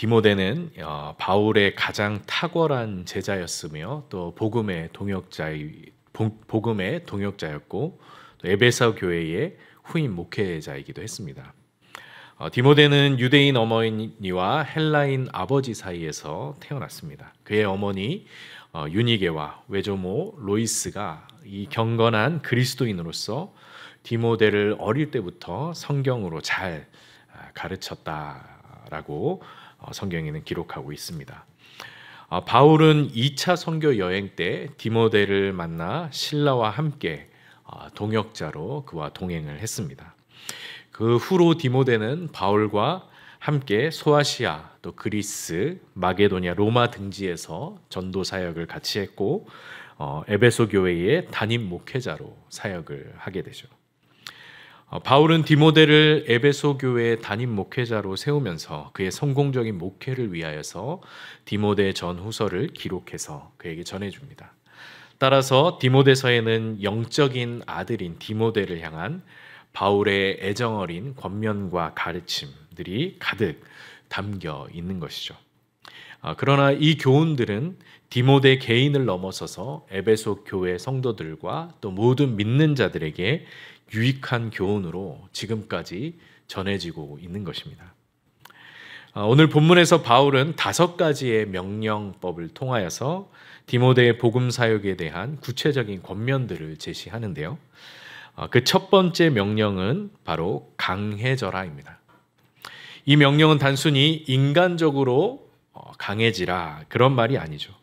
디모데는 바울의 가장 탁월한 제자였으며 또 복음의 동역자였고 또 에베소 교회의 후임 목회자이기도 했습니다. 디모데는 유대인 어머니와 헬라인 아버지 사이에서 태어났습니다. 그의 어머니 유니게와 외조모 로이스가 이 경건한 그리스도인으로서 디모데를 어릴 때부터 성경으로 잘 가르쳤다라고 성경에는 기록하고 있습니다. 바울은 2차 선교 여행 때 디모데를 만나 신라와 함께 동역자로 그와 동행을 했습니다. 그 후로 디모데는 바울과 함께 소아시아, 또 그리스, 마게도냐, 로마 등지에서 전도 사역을 같이 했고 에베소 교회의 담임 목회자로 사역을 하게 되죠. 바울은 디모데를 에베소 교회의 담임 목회자로 세우면서 그의 성공적인 목회를 위하여서 디모데 전후서를 기록해서 그에게 전해줍니다. 따라서 디모데서에는 영적인 아들인 디모데를 향한 바울의 애정어린 권면과 가르침들이 가득 담겨 있는 것이죠. 그러나 이 교훈들은 디모데 개인을 넘어서서 에베소 교회 성도들과 또 모든 믿는 자들에게 유익한 교훈으로 지금까지 전해지고 있는 것입니다. 오늘 본문에서 바울은 5가지의 명령법을 통하여서 디모데의 복음 사역에 대한 구체적인 권면들을 제시하는데요. 그 첫 번째 명령은 바로 강해져라입니다. 이 명령은 단순히 인간적으로 강해지라 그런 말이 아니죠.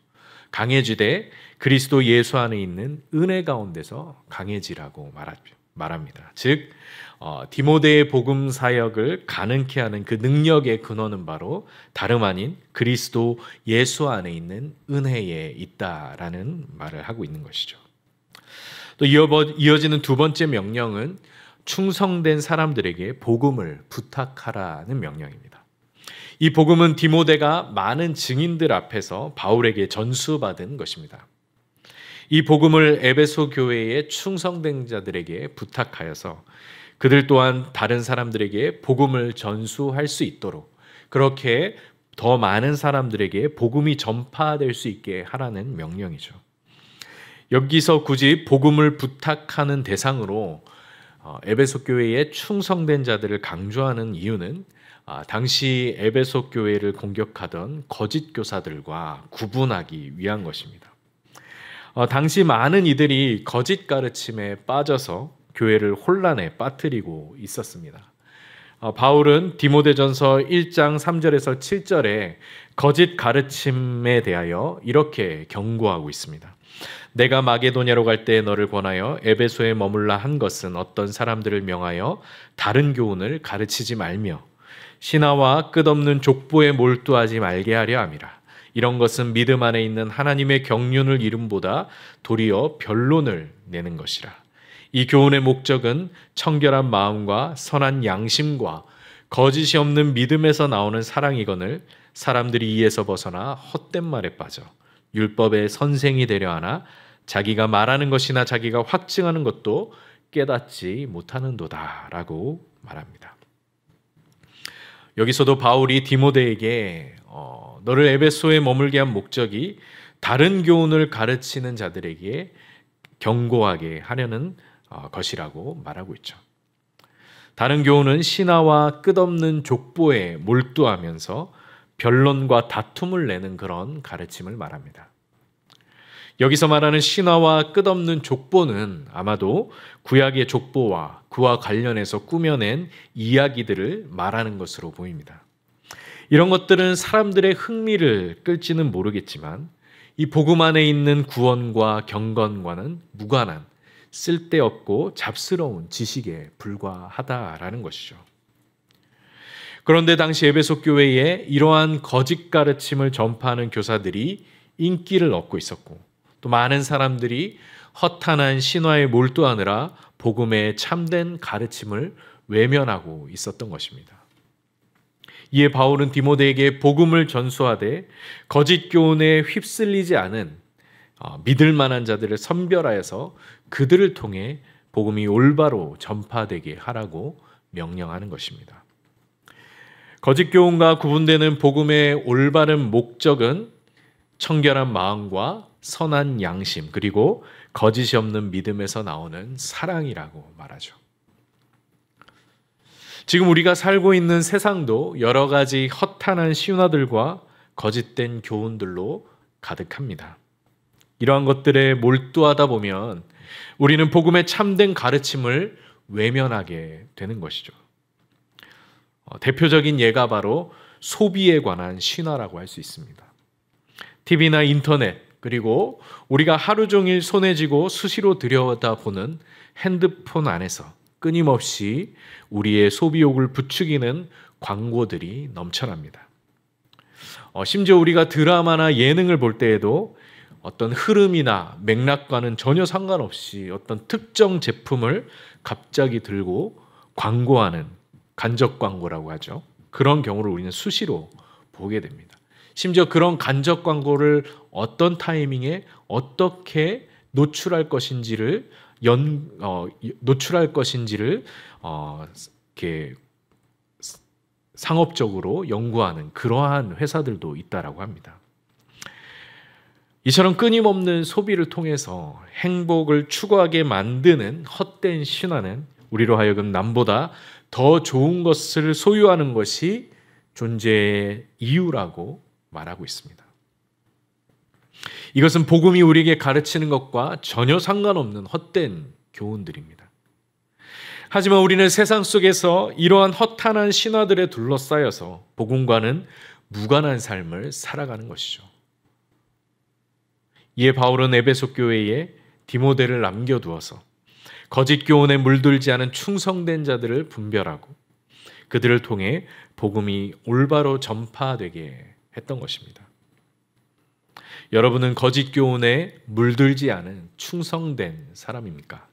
강해지되 그리스도 예수 안에 있는 은혜 가운데서 강해지라고 말합니다. 즉 디모데의 복음 사역을 가능케 하는 그 능력의 근원은 바로 다름 아닌 그리스도 예수 안에 있는 은혜에 있다라는 말을 하고 있는 것이죠. 또 이어지는 두 번째 명령은 충성된 사람들에게 복음을 부탁하라는 명령입니다. 이 복음은 디모데가 많은 증인들 앞에서 바울에게 전수받은 것입니다. 이 복음을 에베소 교회의 충성된 자들에게 부탁하여서 그들 또한 다른 사람들에게 복음을 전수할 수 있도록 그렇게 더 많은 사람들에게 복음이 전파될 수 있게 하라는 명령이죠. 여기서 굳이 복음을 부탁하는 대상으로 에베소 교회의 충성된 자들을 강조하는 이유는 당시 에베소 교회를 공격하던 거짓 교사들과 구분하기 위한 것입니다. 당시 많은 이들이 거짓 가르침에 빠져서 교회를 혼란에 빠뜨리고 있었습니다. 바울은 디모데전서 1장 3절에서 7절에 거짓 가르침에 대하여 이렇게 경고하고 있습니다. 내가 마게도냐로 갈 때 너를 권하여 에베소에 머물라 한 것은 어떤 사람들을 명하여 다른 교훈을 가르치지 말며 신하와 끝없는 족보에 몰두하지 말게 하려 함이라. 이런 것은 믿음 안에 있는 하나님의 경륜을 이름보다 도리어 변론을 내는 것이라. 이 교훈의 목적은 청결한 마음과 선한 양심과 거짓이 없는 믿음에서 나오는 사랑이거늘 사람들이 이에서 벗어나 헛된 말에 빠져 율법의 선생이 되려 하나 자기가 말하는 것이나 자기가 확증하는 것도 깨닫지 못하는도다 라고 말합니다. 여기서도 바울이 디모데에게 너를 에베소에 머물게 한 목적이 다른 교훈을 가르치는 자들에게 경고하게 하려는 것이라고 말하고 있죠. 다른 교훈은 신화와 끝없는 족보에 몰두하면서 변론과 다툼을 내는 그런 가르침을 말합니다. 여기서 말하는 신화와 끝없는 족보는 아마도 구약의 족보와 그와 관련해서 꾸며낸 이야기들을 말하는 것으로 보입니다. 이런 것들은 사람들의 흥미를 끌지는 모르겠지만 이 복음 안에 있는 구원과 경건과는 무관한 쓸데없고 잡스러운 지식에 불과하다라는 것이죠. 그런데 당시 에베소 교회에 이러한 거짓 가르침을 전파하는 교사들이 인기를 얻고 있었고 또 많은 사람들이 허탄한 신화에 몰두하느라 복음의 참된 가르침을 외면하고 있었던 것입니다. 이에 바울은 디모데에게 복음을 전수하되 거짓 교훈에 휩쓸리지 않은 믿을 만한 자들을 선별하여서 그들을 통해 복음이 올바로 전파되게 하라고 명령하는 것입니다. 거짓 교훈과 구분되는 복음의 올바른 목적은 청결한 마음과 선한 양심, 그리고 거짓이 없는 믿음에서 나오는 사랑이라고 말하죠. 지금 우리가 살고 있는 세상도 여러 가지 허탄한 신화들과 거짓된 교훈들로 가득합니다. 이러한 것들에 몰두하다 보면 우리는 복음의 참된 가르침을 외면하게 되는 것이죠. 대표적인 예가 바로 소비에 관한 신화라고 할 수 있습니다. TV나 인터넷, 그리고 우리가 하루 종일 손에 쥐고 수시로 들여다보는 핸드폰 안에서 끊임없이 우리의 소비욕을 부추기는 광고들이 넘쳐납니다. 심지어 우리가 드라마나 예능을 볼 때에도 어떤 흐름이나 맥락과는 전혀 상관없이 어떤 특정 제품을 갑자기 들고 광고하는 간접 광고라고 하죠. 그런 경우를 우리는 수시로 보게 됩니다. 심지어 그런 간접 광고를 어떤 타이밍에 어떻게 노출할 것인지를 이렇게 상업적으로 연구하는 그러한 회사들도 있다라고 합니다. 이처럼 끊임없는 소비를 통해서 행복을 추구하게 만드는 헛된 신화는 우리로 하여금 남보다 더 좋은 것을 소유하는 것이 존재의 이유라고 말하고 있습니다. 이것은 복음이 우리에게 가르치는 것과 전혀 상관없는 헛된 교훈들입니다. 하지만 우리는 세상 속에서 이러한 허탄한 신화들에 둘러싸여서 복음과는 무관한 삶을 살아가는 것이죠. 이에 바울은 에베소 교회에 디모데를 남겨두어서 거짓 교훈에 물들지 않은 충성된 자들을 분별하고 그들을 통해 복음이 올바로 전파되게 했던 것입니다. 여러분은 거짓 교훈에 물들지 않은 충성된 사람입니까?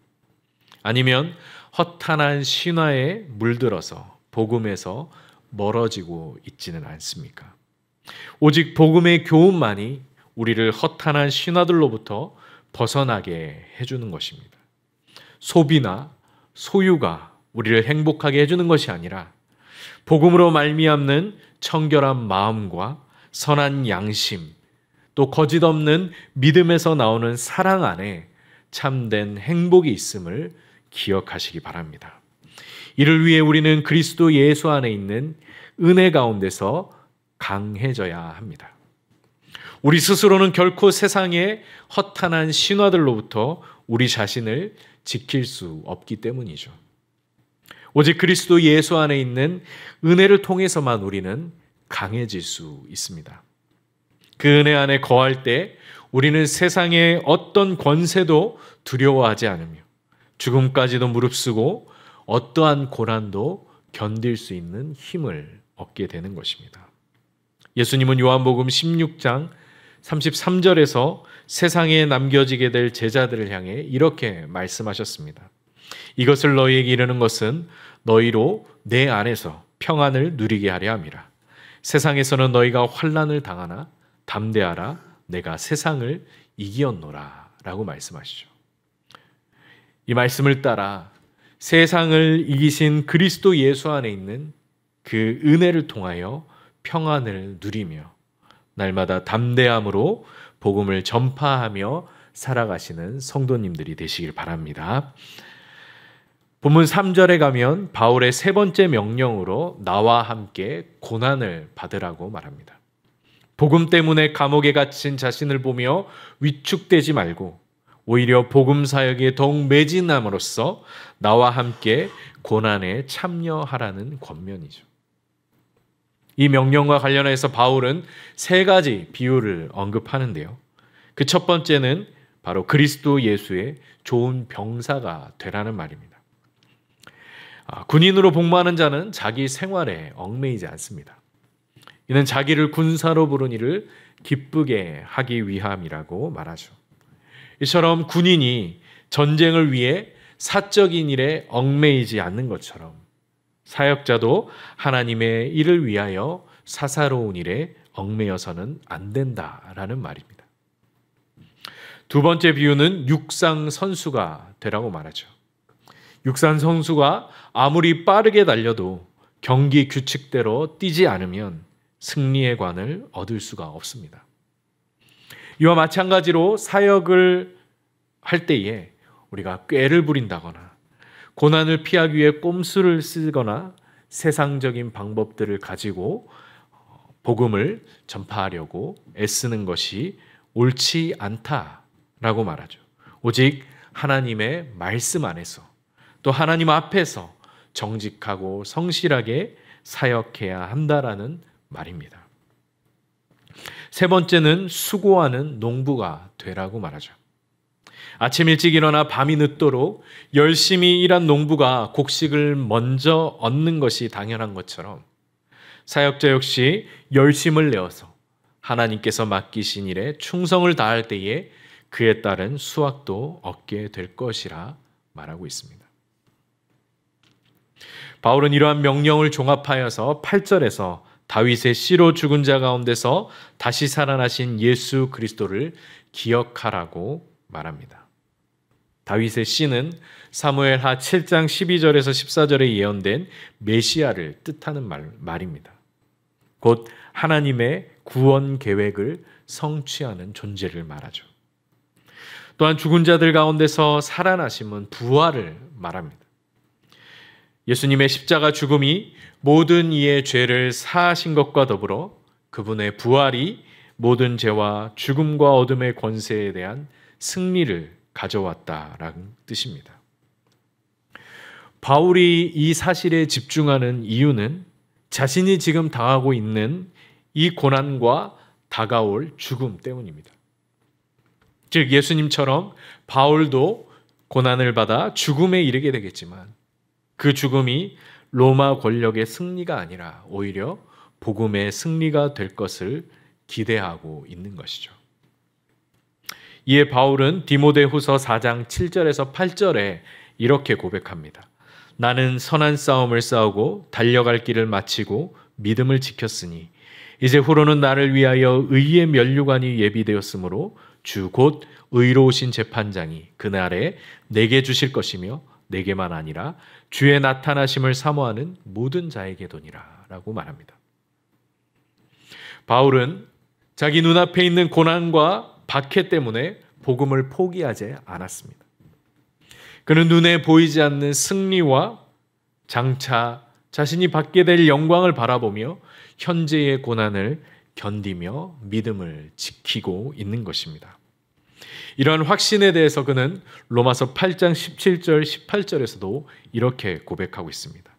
아니면 허탄한 신화에 물들어서 복음에서 멀어지고 있지는 않습니까? 오직 복음의 교훈만이 우리를 허탄한 신화들로부터 벗어나게 해주는 것입니다. 소비나 소유가 우리를 행복하게 해주는 것이 아니라 복음으로 말미암는 청결한 마음과 선한 양심, 또 거짓 없는 믿음에서 나오는 사랑 안에 참된 행복이 있음을 기억하시기 바랍니다. 이를 위해 우리는 그리스도 예수 안에 있는 은혜 가운데서 강해져야 합니다. 우리 스스로는 결코 세상의 허탄한 신화들로부터 우리 자신을 지킬 수 없기 때문이죠. 오직 그리스도 예수 안에 있는 은혜를 통해서만 우리는 강해질 수 있습니다. 그 은혜 안에 거할 때 우리는 세상의 어떤 권세도 두려워하지 않으며 죽음까지도 무릅쓰고 어떠한 고난도 견딜 수 있는 힘을 얻게 되는 것입니다. 예수님은 요한복음 16장 33절에서 세상에 남겨지게 될 제자들을 향해 이렇게 말씀하셨습니다. 이것을 너희에게 이르는 것은 너희로 내 안에서 평안을 누리게 하려 함이라. 세상에서는 너희가 환난을 당하나 담대하라. 내가 세상을 이기었노라 라고 말씀하시죠. 이 말씀을 따라 세상을 이기신 그리스도 예수 안에 있는 그 은혜를 통하여 평안을 누리며 날마다 담대함으로 복음을 전파하며 살아가시는 성도님들이 되시길 바랍니다. 본문 3절에 가면 바울의 세 번째 명령으로 나와 함께 고난을 받으라고 말합니다. 복음 때문에 감옥에 갇힌 자신을 보며 위축되지 말고 오히려 복음 사역에 더욱 매진함으로써 나와 함께 고난에 참여하라는 권면이죠. 이 명령과 관련해서 바울은 세 가지 비유를 언급하는데요. 그 첫 번째는 바로 그리스도 예수의 좋은 병사가 되라는 말입니다. 군인으로 복무하는 자는 자기 생활에 얽매이지 않습니다. 이는 자기를 군사로 부른 이를 기쁘게 하기 위함이라고 말하죠. 이처럼 군인이 전쟁을 위해 사적인 일에 얽매이지 않는 것처럼 사역자도 하나님의 일을 위하여 사사로운 일에 얽매여서는 안 된다라는 말입니다. 두 번째 비유는 육상 선수가 되라고 말하죠. 육상 선수가 아무리 빠르게 달려도 경기 규칙대로 뛰지 않으면 승리의 관을 얻을 수가 없습니다. 이와 마찬가지로 사역을 할 때에 우리가 꾀를 부린다거나 고난을 피하기 위해 꼼수를 쓰거나 세상적인 방법들을 가지고 복음을 전파하려고 애쓰는 것이 옳지 않다라고 말하죠. 오직 하나님의 말씀 안에서 또 하나님 앞에서 정직하고 성실하게 사역해야 한다라는 말입니다. 세 번째는 수고하는 농부가 되라고 말하죠. 아침 일찍 일어나 밤이 늦도록 열심히 일한 농부가 곡식을 먼저 얻는 것이 당연한 것처럼 사역자 역시 열심을 내어서 하나님께서 맡기신 일에 충성을 다할 때에 그에 따른 수확도 얻게 될 것이라 말하고 있습니다. 바울은 이러한 명령을 종합하여서 8절에서 다윗의 씨로 죽은 자 가운데서 다시 살아나신 예수 그리스도를 기억하라고 말합니다. 다윗의 씨는 사무엘하 7장 12절에서 14절에 예언된 메시아를 뜻하는 말입니다. 곧 하나님의 구원 계획을 성취하는 존재를 말하죠. 또한 죽은 자들 가운데서 살아나심은 부활을 말합니다. 예수님의 십자가 죽음이 모든 이의 죄를 사하신 것과 더불어 그분의 부활이 모든 죄와 죽음과 어둠의 권세에 대한 승리를 가져왔다라는 뜻입니다. 바울이 이 사실에 집중하는 이유는 자신이 지금 당하고 있는 이 고난과 다가올 죽음 때문입니다. 즉 예수님처럼 바울도 고난을 받아 죽음에 이르게 되겠지만 그 죽음이 로마 권력의 승리가 아니라 오히려 복음의 승리가 될 것을 기대하고 있는 것이죠. 이에 바울은 디모데후서 4장 7절에서 8절에 이렇게 고백합니다. 나는 선한 싸움을 싸우고 달려갈 길을 마치고 믿음을 지켰으니 이제 후로는 나를 위하여 의의 면류관이 예비되었으므로 주 곧 의로우신 재판장이 그날에 내게 주실 것이며 내게만 아니라 주의 나타나심을 사모하는 모든 자에게도니라 라고 말합니다. 바울은 자기 눈앞에 있는 고난과 박해 때문에 복음을 포기하지 않았습니다. 그는 눈에 보이지 않는 승리와 장차 자신이 받게 될 영광을 바라보며 현재의 고난을 견디며 믿음을 지키고 있는 것입니다. 이러한 확신에 대해서 그는 로마서 8장 17절 18절에서도 이렇게 고백하고 있습니다.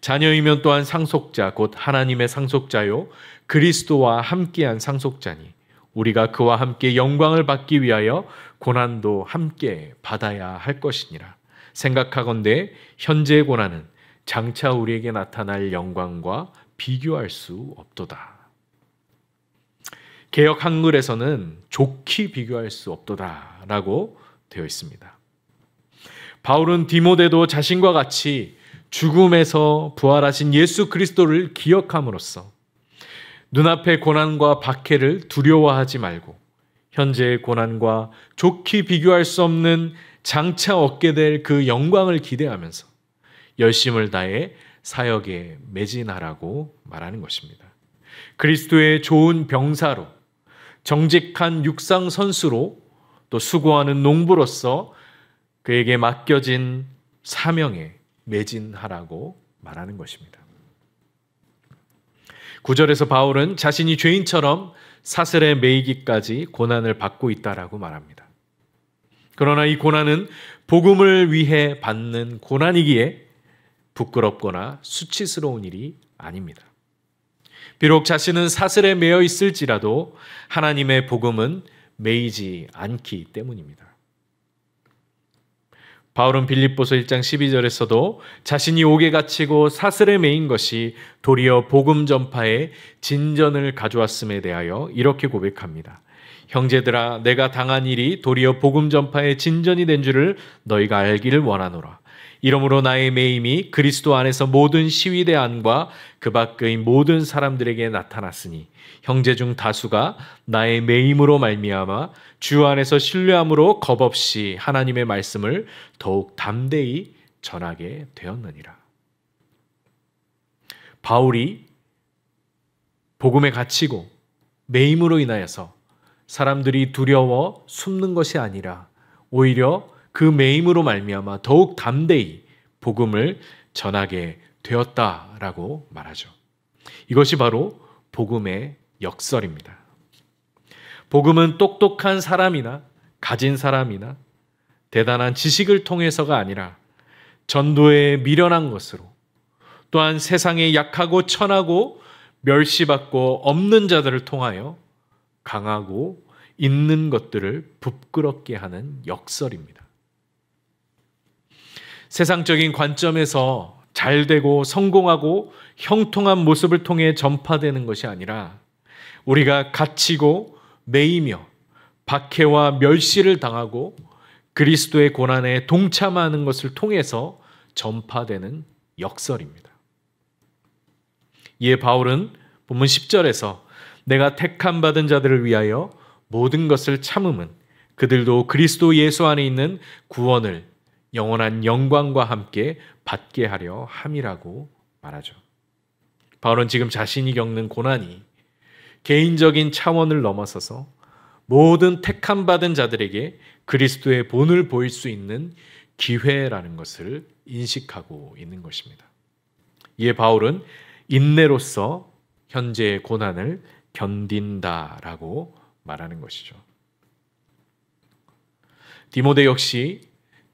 자녀이면 또한 상속자 곧 하나님의 상속자요 그리스도와 함께한 상속자니 우리가 그와 함께 영광을 받기 위하여 고난도 함께 받아야 할 것이니라. 생각하건대 현재의 고난은 장차 우리에게 나타날 영광과 비교할 수 없도다. 개역 한글에서는 좋게 비교할 수 없도다라고 되어 있습니다. 바울은 디모데도 자신과 같이 죽음에서 부활하신 예수 그리스도를 기억함으로써 눈앞의 고난과 박해를 두려워하지 말고 현재의 고난과 좋게 비교할 수 없는 장차 얻게 될 그 영광을 기대하면서 열심을 다해 사역에 매진하라고 말하는 것입니다. 그리스도의 좋은 병사로 정직한 육상 선수로 또 수고하는 농부로서 그에게 맡겨진 사명에 매진하라고 말하는 것입니다. 9절에서 바울은 자신이 죄인처럼 사슬에 매이기까지 고난을 받고 있다라고 말합니다. 그러나 이 고난은 복음을 위해 받는 고난이기에 부끄럽거나 수치스러운 일이 아닙니다. 비록 자신은 사슬에 매여 있을지라도 하나님의 복음은 매이지 않기 때문입니다. 바울은 빌립보서 1장 12절에서도 자신이 옥에 갇히고 사슬에 매인 것이 도리어 복음 전파에 진전을 가져왔음에 대하여 이렇게 고백합니다. 형제들아 내가 당한 일이 도리어 복음 전파에 진전이 된 줄을 너희가 알기를 원하노라. 이러므로 나의 매임이 그리스도 안에서 모든 시위대 안과 그 밖의 모든 사람들에게 나타났으니 형제 중 다수가 나의 매임으로 말미암아 주 안에서 신뢰함으로 겁없이 하나님의 말씀을 더욱 담대히 전하게 되었느니라. 바울이 복음에 갇히고 매임으로 인하여서 사람들이 두려워 숨는 것이 아니라 오히려 그 매임으로 말미암아 더욱 담대히 복음을 전하게 되었다라고 말하죠. 이것이 바로 복음의 역설입니다. 복음은 똑똑한 사람이나 가진 사람이나 대단한 지식을 통해서가 아니라 전도에 미련한 것으로, 또한 세상에 약하고 천하고 멸시받고 없는 자들을 통하여 강하고 있는 것들을 부끄럽게 하는 역설입니다. 세상적인 관점에서 잘되고 성공하고 형통한 모습을 통해 전파되는 것이 아니라 우리가 갇히고 매이며 박해와 멸시를 당하고 그리스도의 고난에 동참하는 것을 통해서 전파되는 역설입니다. 이에 바울은 본문 10절에서 내가 택함 받은 자들을 위하여 모든 것을 참음은 그들도 그리스도 예수 안에 있는 구원을 영원한 영광과 함께 받게 하려 함이라고 말하죠. 바울은 지금 자신이 겪는 고난이 개인적인 차원을 넘어서서 모든 택함 받은 자들에게 그리스도의 본을 보일 수 있는 기회라는 것을 인식하고 있는 것입니다. 이에 바울은 인내로서 현재의 고난을 견딘다라고 말하는 것이죠. 디모데 역시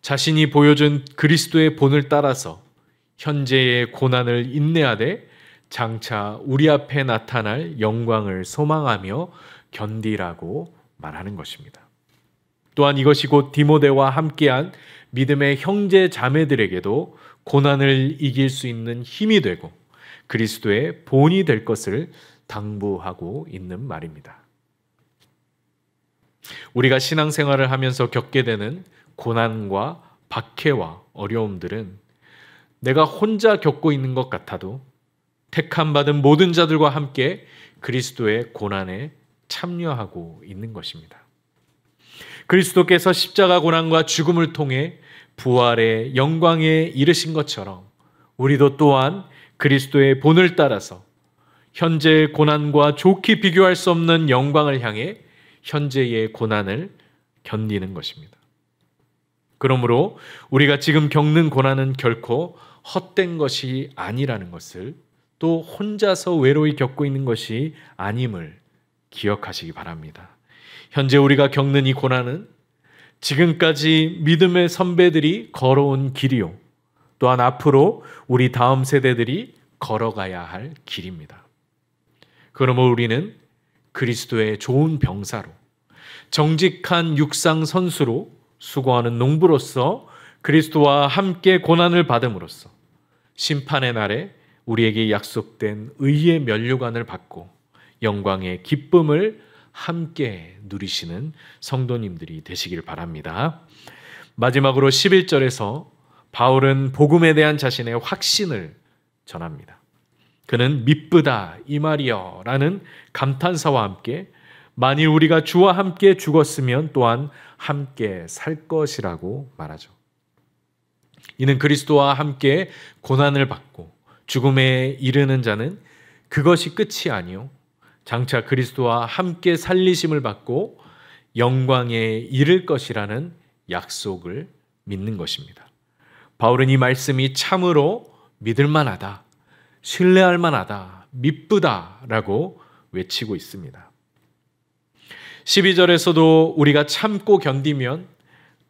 자신이 보여준 그리스도의 본을 따라서 현재의 고난을 인내하되 장차 우리 앞에 나타날 영광을 소망하며 견디라고 말하는 것입니다. 또한 이것이 곧 디모데와 함께한 믿음의 형제 자매들에게도 고난을 이길 수 있는 힘이 되고 그리스도의 본이 될 것을 당부하고 있는 말입니다. 우리가 신앙생활을 하면서 겪게 되는 고난과 박해와 어려움들은 내가 혼자 겪고 있는 것 같아도 택함 받은 모든 자들과 함께 그리스도의 고난에 참여하고 있는 것입니다. 그리스도께서 십자가 고난과 죽음을 통해 부활의 영광에 이르신 것처럼 우리도 또한 그리스도의 본을 따라서 현재의 고난과 좋게 비교할 수 없는 영광을 향해 현재의 고난을 견디는 것입니다. 그러므로 우리가 지금 겪는 고난은 결코 헛된 것이 아니라는 것을, 또 혼자서 외로이 겪고 있는 것이 아님을 기억하시기 바랍니다. 현재 우리가 겪는 이 고난은 지금까지 믿음의 선배들이 걸어온 길이요, 또한 앞으로 우리 다음 세대들이 걸어가야 할 길입니다. 그러므로 우리는 그리스도의 좋은 병사로, 정직한 육상 선수로, 수고하는 농부로서 그리스도와 함께 고난을 받음으로써 심판의 날에 우리에게 약속된 의의 면류관을 받고 영광의 기쁨을 함께 누리시는 성도님들이 되시길 바랍니다. 마지막으로 11절에서 바울은 복음에 대한 자신의 확신을 전합니다. 그는 미쁘다 이 말이여 라는 감탄사와 함께 만일 우리가 주와 함께 죽었으면 또한 함께 살 것이라고 말하죠. 이는 그리스도와 함께 고난을 받고 죽음에 이르는 자는 그것이 끝이 아니요 장차 그리스도와 함께 살리심을 받고 영광에 이를 것이라는 약속을 믿는 것입니다. 바울은 이 말씀이 참으로 믿을 만하다, 신뢰할 만하다, 미쁘다라고 외치고 있습니다. 12절에서도 우리가 참고 견디면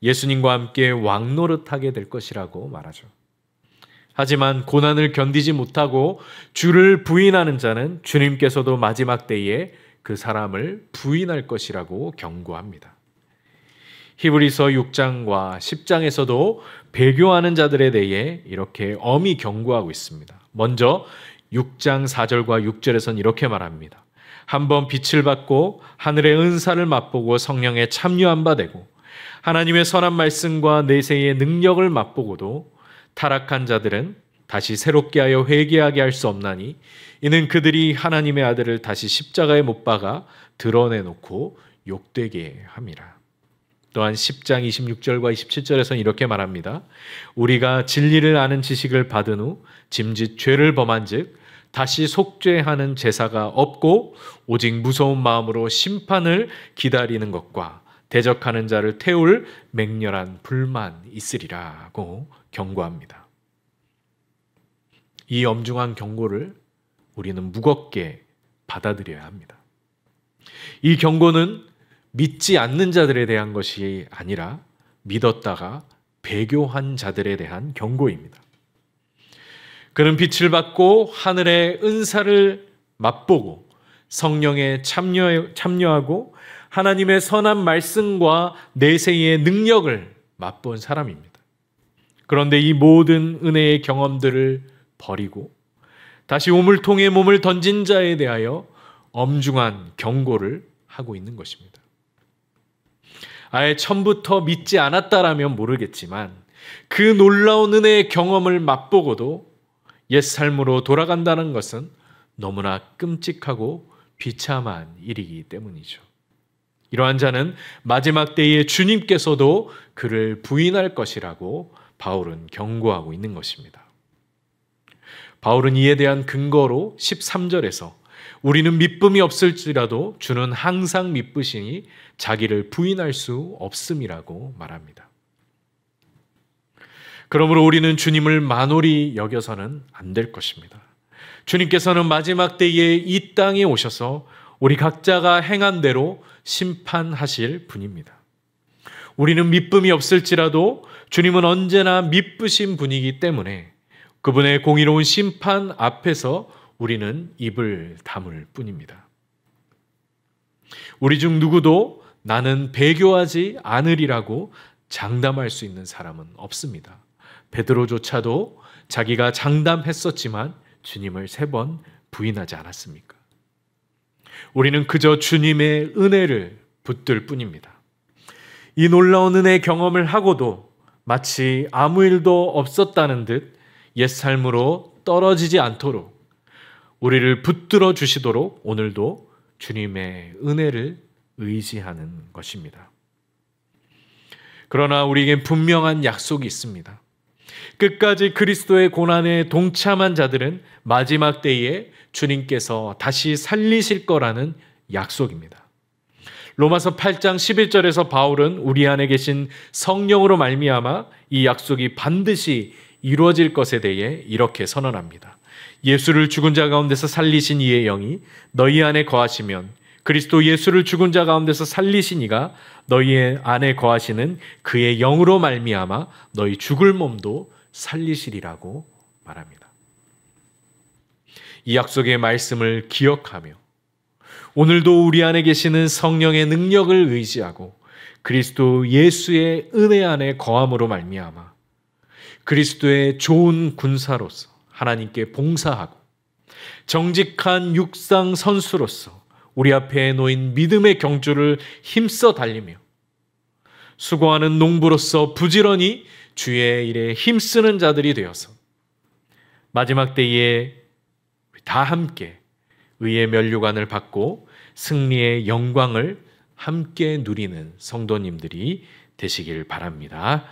예수님과 함께 왕노릇하게 될 것이라고 말하죠. 하지만 고난을 견디지 못하고 주를 부인하는 자는 주님께서도 마지막 때에 그 사람을 부인할 것이라고 경고합니다. 히브리서 6장과 10장에서도 배교하는 자들에 대해 이렇게 엄히 경고하고 있습니다. 먼저 6장 4절과 6절에서는 이렇게 말합니다. 한번 빛을 받고 하늘의 은사를 맛보고 성령에 참여한 바 되고 하나님의 선한 말씀과 내세의 능력을 맛보고도 타락한 자들은 다시 새롭게 하여 회개하게 할 수 없나니 이는 그들이 하나님의 아들을 다시 십자가에 못 박아 드러내놓고 욕되게 함이라. 또한 10장 26절과 27절에서는 이렇게 말합니다. 우리가 진리를 아는 지식을 받은 후 짐짓 죄를 범한 즉 다시 속죄하는 제사가 없고 오직 무서운 마음으로 심판을 기다리는 것과 대적하는 자를 태울 맹렬한 불만 있으리라고 경고합니다. 이 엄중한 경고를 우리는 무겁게 받아들여야 합니다. 이 경고는 믿지 않는 자들에 대한 것이 아니라 믿었다가 배교한 자들에 대한 경고입니다. 그는 빛을 받고 하늘의 은사를 맛보고 성령에 참여하고 하나님의 선한 말씀과 내세의 능력을 맛본 사람입니다. 그런데 이 모든 은혜의 경험들을 버리고 다시 우물통에 몸을 던진 자에 대하여 엄중한 경고를 하고 있는 것입니다. 아예 처음부터 믿지 않았다라면 모르겠지만 그 놀라운 은혜의 경험을 맛보고도 옛 삶으로 돌아간다는 것은 너무나 끔찍하고 비참한 일이기 때문이죠. 이러한 자는 마지막 때에 주님께서도 그를 부인할 것이라고 바울은 경고하고 있는 것입니다. 바울은 이에 대한 근거로 13절에서 우리는 믿음이 없을지라도 주는 항상 믿으시니 자기를 부인할 수 없음이라고 말합니다. 그러므로 우리는 주님을 만홀히 여겨서는 안 될 것입니다. 주님께서는 마지막 때에 이 땅에 오셔서 우리 각자가 행한 대로 심판하실 분입니다. 우리는 믿음이 없을지라도 주님은 언제나 믿으신 분이기 때문에 그분의 공의로운 심판 앞에서 우리는 입을 다물 뿐입니다. 우리 중 누구도 나는 배교하지 않으리라고 장담할 수 있는 사람은 없습니다. 베드로조차도 자기가 장담했었지만 주님을 3번 부인하지 않았습니까? 우리는 그저 주님의 은혜를 붙들 뿐입니다. 이 놀라운 은혜 경험을 하고도 마치 아무 일도 없었다는 듯 옛삶으로 떨어지지 않도록 우리를 붙들어 주시도록 오늘도 주님의 은혜를 의지하는 것입니다. 그러나 우리에겐 분명한 약속이 있습니다. 끝까지 그리스도의 고난에 동참한 자들은 마지막 때에 주님께서 다시 살리실 거라는 약속입니다. 로마서 8장 11절에서 바울은 우리 안에 계신 성령으로 말미암아 이 약속이 반드시 이루어질 것에 대해 이렇게 선언합니다. 예수를 죽은 자 가운데서 살리신 이의 영이 너희 안에 거하시면 그리스도 예수를 죽은 자 가운데서 살리신 이가 너희 안에 거하시는 그의 영으로 말미암아 너희 죽을 몸도 살리시리라고 말합니다. 이 약속의 말씀을 기억하며 오늘도 우리 안에 계시는 성령의 능력을 의지하고 그리스도 예수의 은혜 안에 거함으로 말미암아 그리스도의 좋은 군사로서 하나님께 봉사하고 정직한 육상 선수로서 우리 앞에 놓인 믿음의 경주를 힘써 달리며 수고하는 농부로서 부지런히 주의 일에 힘쓰는 자들이 되어서 마지막 때에 다 함께 의의 면류관을 받고 승리의 영광을 함께 누리는 성도님들이 되시길 바랍니다.